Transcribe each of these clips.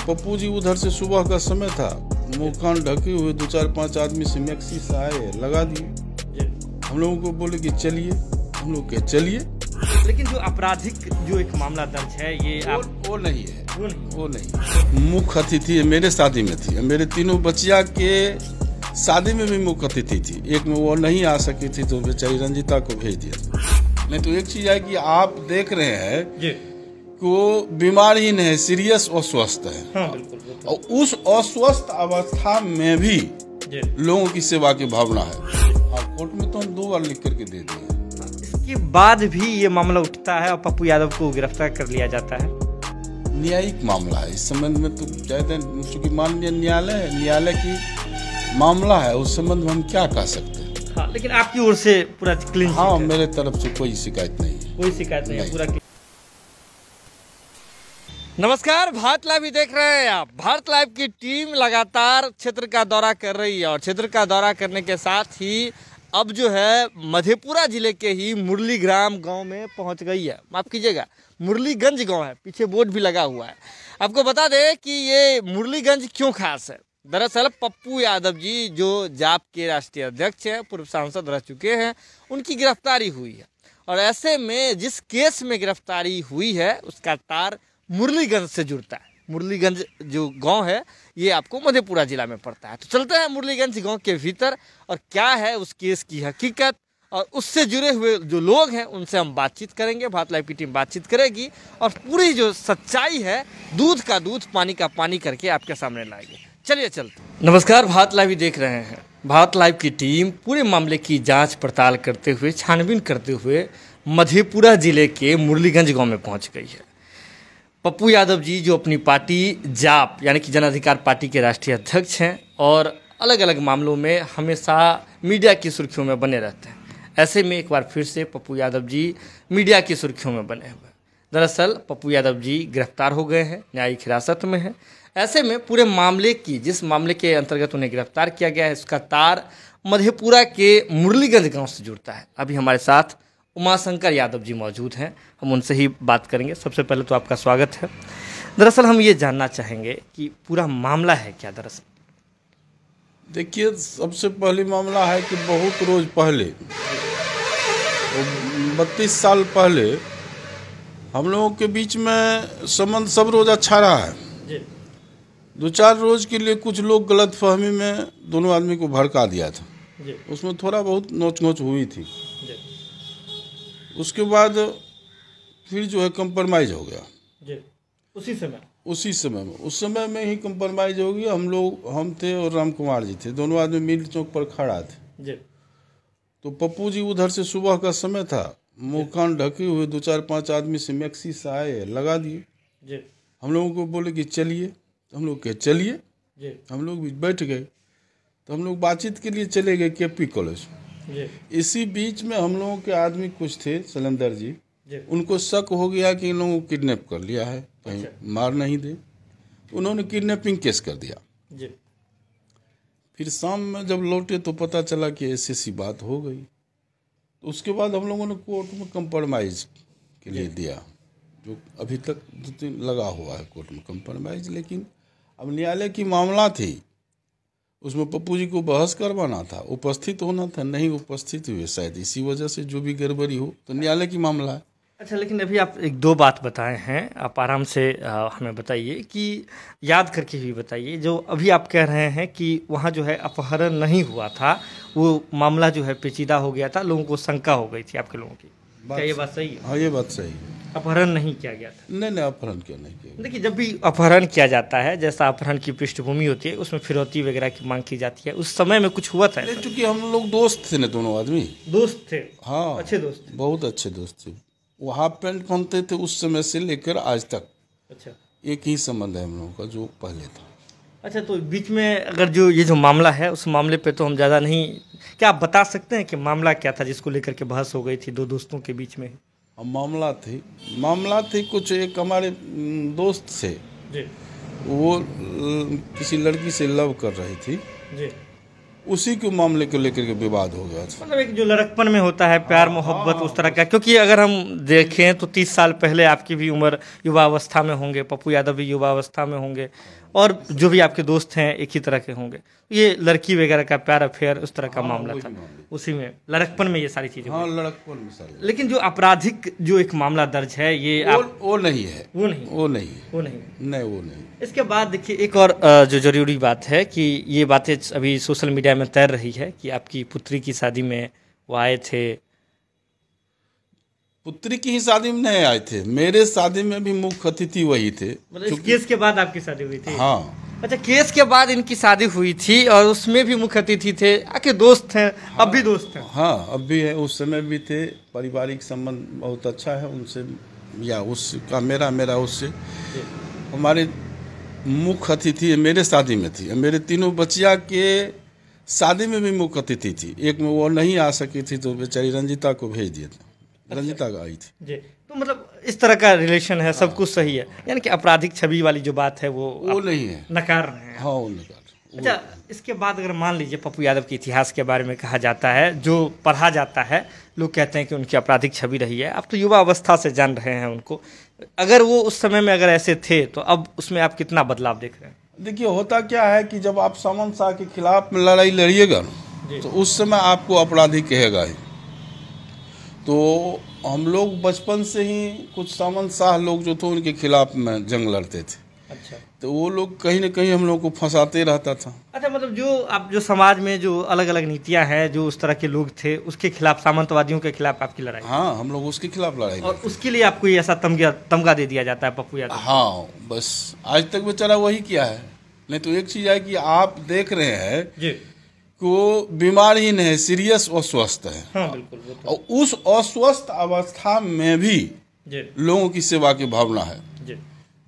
पप्पू जी उधर से सुबह का समय था, मुँह कान ढके हुए 2-4-5 आदमी से मैक्सी से आए, लगा दिए। हम लोगों को बोले कि चलिए, हम लोग के चलिए। लेकिन जो आपराधिक जो एक मामला दर्ज है ये वो नहीं है, वो नहीं। मुख्य अतिथि मेरे शादी में थी, मेरे तीनों बच्चिया के शादी में भी मुख्य अतिथि थी। एक में वो नहीं आ सकी थी तो बेचारी रंजिता को भेज दिया। नहीं तो एक चीज है कि आप देख रहे हैं कि वो बीमार ही नहीं, सीरियस अस्वस्थ है। हाँ, बिल्कुल, बिल्कुल। और उस अस्वस्थ अवस्था में भी लोगों की सेवा की भावना है। और कोर्ट में तो हम 2 बार लिख करके दे दिए। इसके बाद भी ये मामला उठता है और पप्पू यादव को गिरफ्तार कर लिया जाता है। न्यायिक मामला है, इस संबंध में तो कहते हैं चूंकि माननीय न्यायालय की मामला है, उस संबंध में हम क्या कह सकते हैं। हाँ, लेकिन आपकी ओर से पूरा क्लीन? हाँ, मेरे तरफ से कोई शिकायत नहीं है। कोई शिकायत नहीं है, पूरा क्लीन। नमस्कार, भारत लाइव भी देख रहे हैं आप। भारत लाइव की टीम लगातार क्षेत्र का दौरा कर रही है और क्षेत्र का दौरा करने के साथ ही अब जो है मधेपुरा जिले के ही मुरलीग्राम गांव में पहुंच गई है। माफ कीजिएगा, मुरलीगंज गांव है, पीछे बोर्ड भी लगा हुआ है। आपको बता दें कि ये मुरलीगंज क्यों खास है। दरअसल पप्पू यादव जी जो जाप के राष्ट्रीय अध्यक्ष हैं, पूर्व सांसद रह चुके हैं, उनकी गिरफ्तारी हुई है। और ऐसे में जिस केस में गिरफ्तारी हुई है उसका तार मुरलीगंज से जुड़ता है। मुरलीगंज जो गांव है ये आपको मधेपुरा जिला में पड़ता है। तो चलते हैं मुरलीगंज गांव के भीतर और क्या है उस केस की हकीकत और उससे जुड़े हुए जो लोग हैं उनसे हम बातचीत करेंगे। भारत लाइव की टीम बातचीत करेगी और पूरी जो सच्चाई है दूध का दूध पानी का पानी करके आपके सामने लाएंगे। चलिए चलते। नमस्कार, भारत लाइव देख रहे हैं। भारत लाइव की टीम पूरे मामले की जांच पड़ताल करते हुए, छानबीन करते हुए मधेपुरा जिले के मुरलीगंज गांव में पहुंच गई है। पप्पू यादव जी जो अपनी पार्टी जाप यानी कि जन अधिकार पार्टी के राष्ट्रीय अध्यक्ष हैं और अलग अलग मामलों में हमेशा मीडिया की सुर्खियों में बने रहते हैं। ऐसे में एक बार फिर से पप्पू यादव जी मीडिया की सुर्खियों में बने हुए। दरअसल पप्पू यादव जी गिरफ्तार हो गए हैं, न्यायिक हिरासत में है। ऐसे में पूरे मामले की, जिस मामले के अंतर्गत उन्हें गिरफ्तार किया गया है, उसका तार मधेपुरा के मुरलीगंज गांव से जुड़ता है। अभी हमारे साथ उमाशंकर यादव जी मौजूद हैं, हम उनसे ही बात करेंगे। सबसे पहले तो आपका स्वागत है। दरअसल हम ये जानना चाहेंगे कि पूरा मामला है क्या। दरअसल देखिए, सबसे पहले मामला है कि बहुत रोज पहले, 32 साल पहले हम लोगों के बीच में संबंध सब रोज अच्छा रहा है। 2-4 रोज के लिए कुछ लोग गलतफहमी में दोनों आदमी को भड़का दिया था। उसमें थोड़ा बहुत नोच हुई थी। उसके बाद फिर जो है कंप्रोमाइज हो गया। उसी समय में ही कंप्रोमाइज हो गया। हम थे और राम कुमार जी थे, दोनों आदमी मिल चौक पर खड़ा थे। तो पप्पू जी उधर से सुबह का समय था, मुँह कान ढके हुए 2-4-5 आदमी से मैक्सी से आए, लगा दिए। हम लोगों को बोले कि चलिए, हम लोग के चलिए। हम लोग भी बैठ गए। तो हम लोग बातचीत के लिए चले गए केपी कॉलेज। इसी बीच में हम लोगों के आदमी कुछ थे, शैलेंद्र जी, उनको शक हो गया कि इन लोगों को किडनैप कर लिया है, कहीं मार नहीं दे। उन्होंने किडनैपिंग केस कर दिया। फिर शाम में जब लौटे तो पता चला कि ऐसी बात हो गई। तो उसके बाद हम लोगों ने कोर्ट में कंप्रोमाइज के लिए दिया, जो अभी तक 2-3 लगा हुआ है कोर्ट में कंप्रोमाइज। लेकिन अब न्यायालय की मामला थी, उसमें पप्पू जी को बहस करवाना था, उपस्थित होना था, नहीं उपस्थित हुए। शायद इसी वजह से जो भी गड़बड़ी हो, तो न्यायालय की मामला है। अच्छा, लेकिन अभी आप 1-2 बात बताए हैं, आप आराम से हमें बताइए कि याद करके भी बताइए। जो अभी आप कह रहे हैं कि वहाँ जो है अपहरण नहीं हुआ था, वो मामला जो है पेचीदा हो गया था, लोगों को शंका हो गई थी आपके लोगों की। क्या ये बात सही है? हाँ, ये बात सही है। अपहरण नहीं किया गया था? नहीं, अपहरण क्यों नहीं किया। देखिए, जब भी अपहरण किया जाता है, जैसा अपहरण की पृष्ठभूमि होती है, उसमें फिरौती वगैरह की मांग की जाती है। उस समय में कुछ हुआ था? चूंकि हम लोग दोस्त थे ना, दोनों आदमी दोस्त थे। हाँ, अच्छे दोस्त थे, बहुत अच्छे दोस्त थे। वो हाफ पैंट पहनते थे उस समय से लेकर आज तक। अच्छा, एक ही संबंध है हम लोगों का जो पहले था। अच्छा, तो बीच में अगर जो ये जो मामला है, उस मामले पे तो हम ज़्यादा नहीं, क्या आप बता सकते हैं कि मामला क्या था जिसको लेकर के बहस हो गई थी 2 दोस्तों के बीच में? मामला थी कुछ, एक हमारे दोस्त थे जी, वो किसी लड़की से लव कर रही थी जी। उसी के मामले को लेकर के विवाद हो गया था। मतलब एक जो लड़कपन में होता है प्यार मोहब्बत उस तरह का, क्योंकि अगर हम देखें तो 30 साल पहले आपकी भी उम्र युवावस्था में होंगे, पप्पू यादव भी युवावस्था में होंगे, और जो भी आपके दोस्त हैं एक ही तरह के होंगे। ये लड़की वगैरह का प्यार अफेयर उस तरह का मामला था, उसी में लड़कपन में ये सारी चीजें। हाँ, लड़कपन में सारी। लेकिन जो आपराधिक जो एक मामला दर्ज है ये वो नहीं है, वो नहीं। इसके बाद देखिए एक और जो जरूरी बात है कि ये बातें अभी सोशल मीडिया में तैर रही है कि आपकी पुत्री की शादी में वो आए थे। पुत्री की ही शादी में नहीं आए थे, मेरे शादी में भी मुख्य अतिथि वही थे। मतलब इस केस के बाद आपकी शादी हुई थी? हाँ। अच्छा, केस के बाद इनकी शादी हुई थी और उसमें भी मुख्य अतिथि थे, आपके दोस्त हैं? हाँ, अब भी दोस्त हैं? हाँ, अब भी है, उस समय भी थे। पारिवारिक संबंध बहुत अच्छा है उनसे, या उसका मेरा उससे। हमारे मुख्य अतिथि मेरे शादी में थी, मेरे तीनों बच्चिया के शादी में भी मुख्य अतिथि थी। एक में वो नहीं आ सकी थी तो बेचारी रंजिता को भेज दिया था। रंजिता आई थी जी। तो मतलब इस तरह का रिलेशन है, सब कुछ सही है, यानी कि आपराधिक छवि वाली जो बात है वो नहीं है, नकार रहे हैं। हाँ, वो नकार। अच्छा, इसके बाद अगर मान लीजिए पप्पू यादव के इतिहास के बारे में कहा जाता है, जो पढ़ा जाता है, लोग कहते हैं कि उनकी आपराधिक छवि रही है। आप तो युवा अवस्था से जान रहे हैं उनको, अगर वो उस समय में अगर ऐसे थे तो अब उसमें आप कितना बदलाव देख रहे हैं? देखिए, होता क्या है कि जब आप सामंत शाह के खिलाफ में लड़ाई लड़िएगा तो उस समय आपको अपराधी कहेगा ही। तो हम लोग बचपन से ही कुछ सामंत शाह लोग जो थे उनके खिलाफ में जंग लड़ते थे। अच्छा, तो वो लोग कहीं ना कहीं हम लोग को फंसाते रहता था। अच्छा, मतलब जो समाज में जो अलग अलग नीतियां हैं, जो उस तरह के लोग थे, उसके खिलाफ, सामंतवादियों के खिलाफ आपकी लड़ाई? हाँ, हम लोग उसके खिलाफ लड़ाई, और उसके लिए आपको ऐसा तमगा दे दिया जाता है पप्पू यादव? हाँ, बस आज तक बेचारा वही किया है। नहीं तो एक चीज है कि आप देख रहे हैं जी, को बीमार ही नहीं, सीरियस अस्वस्थ है। हाँ, बिल्कुल। और उस अस्वस्थ अवस्था में भी लोगों की सेवा की भावना है जी।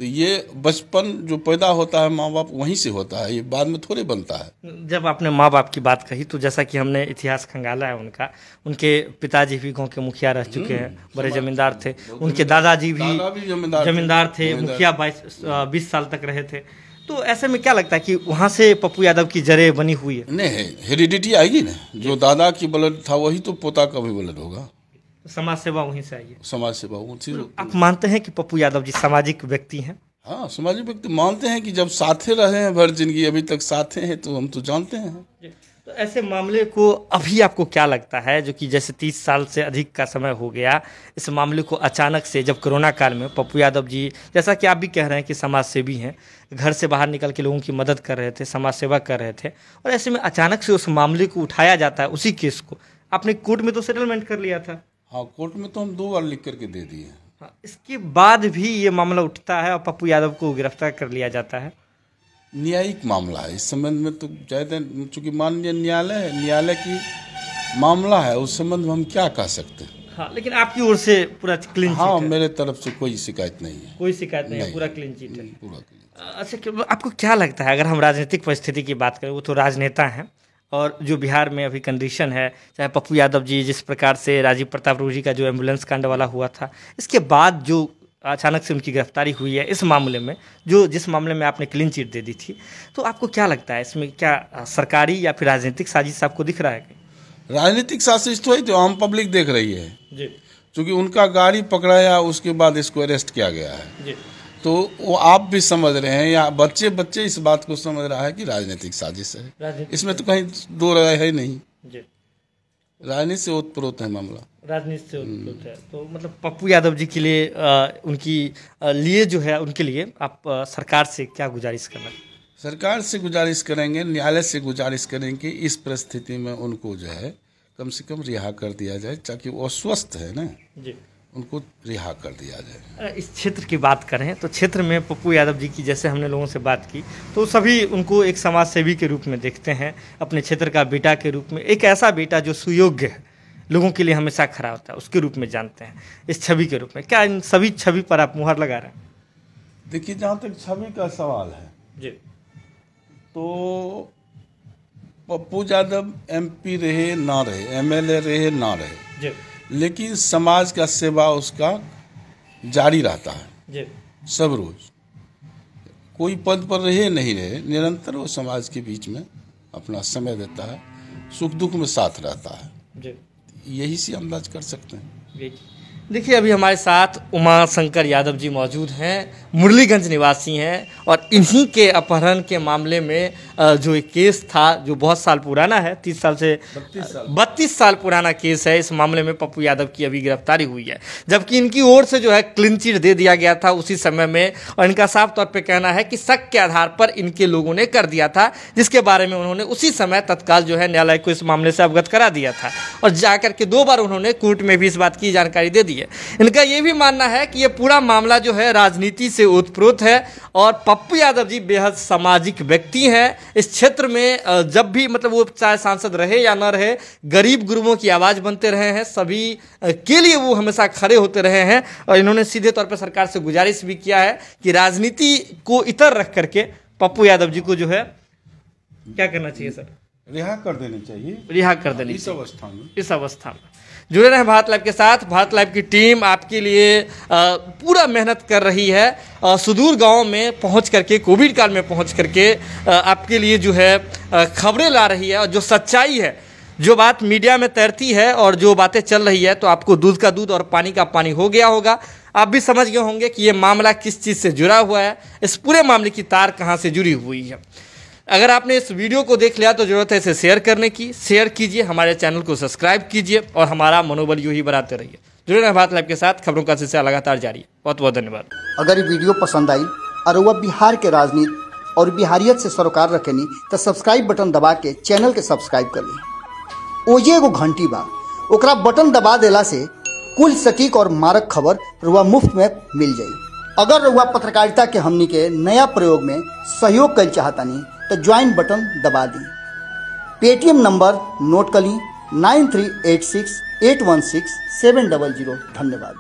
तो ये बचपन जो पैदा होता है माँ बाप वहीं से होता है, ये बाद में थोड़े बनता है। जब आपने माँ बाप की बात कही तो जैसा कि हमने इतिहास खंगाला है उनके पिताजी भी गांव के मुखिया रह चुके हैं, बड़े जमींदार थे। उनके दादाजी भी जमींदार थे, मुखिया 20 साल तक रहे थे। तो ऐसे में क्या लगता है कि वहाँ से पप्पू यादव की जड़ें बनी हुई है? नहीं, हेरिडिटी आएगी ना, जो दादा की ब्लड था वही तो पोता का भी ब्लड होगा। समाज सेवा वहीं से आई है? समाज सेवा वहीं। आप मानते हैं कि पप्पू यादव जी सामाजिक व्यक्ति हैं? हाँ, सामाजिक व्यक्ति मानते हैं कि जब साथे रहे हैं भर जिंदगी, अभी तक साथे हैं, तो हम तो जानते हैं। तो ऐसे मामले को अभी आपको क्या लगता है, जो कि जैसे 30 साल से अधिक का समय हो गया, इस मामले को अचानक से जब कोरोना काल में पप्पू यादव जी, जैसा कि आप भी कह रहे हैं कि समाज सेवी हैं, घर से बाहर निकल के लोगों की मदद कर रहे थे, समाज सेवा कर रहे थे, और ऐसे में अचानक से उस मामले को उठाया जाता है, उसी केस को आपने कोर्ट में तो सेटलमेंट कर लिया था? हाँ, कोर्ट में तो हम 2 बार लिख करके दे दिए। हाँ, इसके बाद भी ये मामला उठता है और पप्पू यादव को गिरफ्तार कर लिया जाता है। न्यायिक मामला है, इस संबंध में तो चाहते हैं, चूंकि माननीय न्यायालय है, न्यायालय की मामला है, उस संबंध में हम क्या कह सकते हैं। हाँ, लेकिन आपकी ओर से पूरा क्लीन चिट है? हाँ, मेरे तरफ से कोई शिकायत नहीं है। कोई शिकायत नहीं है, पूरा क्लीन चिट है? पूरा क्लीन। अच्छा, आपको क्या लगता है, अगर हम राजनीतिक परिस्थिति की बात करें, वो तो राजनेता हैं, और जो बिहार में अभी कंडीशन है, चाहे पप्पू यादव जी जिस प्रकार से राजीव प्रताप रूढ़ी का जो एम्बुलेंस कांड वाला हुआ था, इसके बाद जो अचानक से उनकी गिरफ्तारी हुई है, इस मामले में जिस मामले में आपने क्लीन चिट दे दी थी, तो आपको क्या लगता है इसमें क्या सरकारी या फिर राजनीतिक साजिश आपको दिख रहा है? राजनीतिक साजिश तो ही तो आम पब्लिक देख रही है जी, क्योंकि उनका गाड़ी पकड़ाया, उसके बाद इसको अरेस्ट किया गया है जी। तो वो आप भी समझ रहे हैं, या बच्चे इस बात को समझ रहा है कि राजनीतिक साजिश है, इसमें तो कहीं दो राय है नहीं जी। राजनीति से ओतप्रोत है मामला, राजनीति से ओतप्रोत है। तो मतलब पप्पू यादव जी के लिए उनकी लिए जो है, उनके लिए आप सरकार से क्या गुजारिश कर रहे हैं? सरकार से गुजारिश करेंगे, न्यायालय से गुजारिश करेंगे, इस परिस्थिति में उनको जो है कम से कम रिहा कर दिया जाए, ताकि वो अस्वस्थ है ना जी, उनको रिहा कर दिया जाए। इस क्षेत्र की बात करें तो क्षेत्र में पप्पू यादव जी की, जैसे हमने लोगों से बात की, तो सभी उनको एक समाज सेवी के रूप में देखते हैं, अपने क्षेत्र का बेटा के रूप में, एक ऐसा बेटा जो सुयोग्य है, लोगों के लिए हमेशा खड़ा होता है, उसके रूप में जानते हैं, इस छवि के रूप में। क्या इन सभी छवि पर आप मुहर लगा रहे हैं? देखिए, जहाँ तक छवि का सवाल है जी, तो पप्पू यादव MP रहे ना रहे, MLA रहे ना रहे जी, लेकिन समाज का सेवा उसका जारी रहता है जी। सब रोज कोई पद पर रहे नहीं रहे, निरंतर वो समाज के बीच में अपना समय देता है, सुख दुख में साथ रहता है। यही से अंदाज कर सकते हैं। देखिए, अभी हमारे साथ उमा शंकर यादव जी मौजूद हैं, मुरलीगंज निवासी हैं, और इन्हीं के अपहरण के मामले में जो एक केस था जो बहुत साल पुराना है, 32 साल पुराना केस है। इस मामले में पप्पू यादव की अभी गिरफ्तारी हुई है, जबकि इनकी ओर से जो है क्लीन चिट दे दिया गया था उसी समय में, और इनका साफ तौर पर कहना है कि शक के आधार पर इनके लोगों ने कर दिया था, जिसके बारे में उन्होंने उसी समय तत्काल जो है न्यायालय को इस मामले से अवगत करा दिया था, और जाकर के 2 बार उन्होंने कोर्ट में भी इस बात की जानकारी दे दी है। इनका यह भी मानना है कि यह पूरा मामला जो है राजनीति से ओतप्रोत है, और पप्पू यादव जी बेहद सामाजिक व्यक्ति हैं। इस क्षेत्र में जब भी मतलब वो चाहे सांसद रहे या न रहे, गरीब गुरुओं की आवाज़ बनते रहे हैं, सभी के लिए वो हमेशा खड़े होते रहे हैं, और इन्होंने सीधे तौर पर सरकार से गुजारिश भी किया है कि राजनीति को इतर रख करके पप्पू यादव जी को जो है क्या करना चाहिए सर? रिहा कर देनी चाहिए, रिहा कर देनी इस अवस्था में। जुड़े रहें भारत लाइव के साथ। भारत लाइव की टीम आपके लिए पूरा मेहनत कर रही है, सुदूर गांव में पहुंच करके, कोविड काल में पहुंच करके आपके लिए जो है खबरें ला रही है, और जो सच्चाई है, जो बात मीडिया में तैरती है और जो बातें चल रही है, तो आपको दूध का दूध और पानी का पानी हो गया होगा। आप भी समझ गए होंगे कि ये मामला किस चीज़ से जुड़ा हुआ है, इस पूरे मामले की तार कहाँ से जुड़ी हुई है। अगर आपने इस वीडियो को देख लिया तो ज़रूरत है इसे शेयर करने की। शेयर कीजिए, हमारे चैनल को सब्सक्राइब कीजिए, और हमारा मनोबल यूँ ही बढ़ाते रहिए। जुड़े रहें भारत लाइव के साथ, खबरों का सिलसिला लगातार जारी है। बहुत बहुत धन्यवाद। अगर ये वीडियो पसंद आई और वह बिहार के राजनीति और बिहारियत से सरोकार रखेनी तो सब्सक्राइब बटन दबा के चैनल के सब्सक्राइब कर ली। ओजे एगो घंटी बा, ओकरा बटन दबा देला से कुल सटीक और मारक खबर रुआ मुफ्त में मिल जाई। अगर रुआ पत्रकारिता के हमनी के नया प्रयोग में सहयोग कर चाहतानी तो ज्वाइन बटन दबा दी। पेटीएम नंबर नोट कर ली 9386816700। धन्यवाद।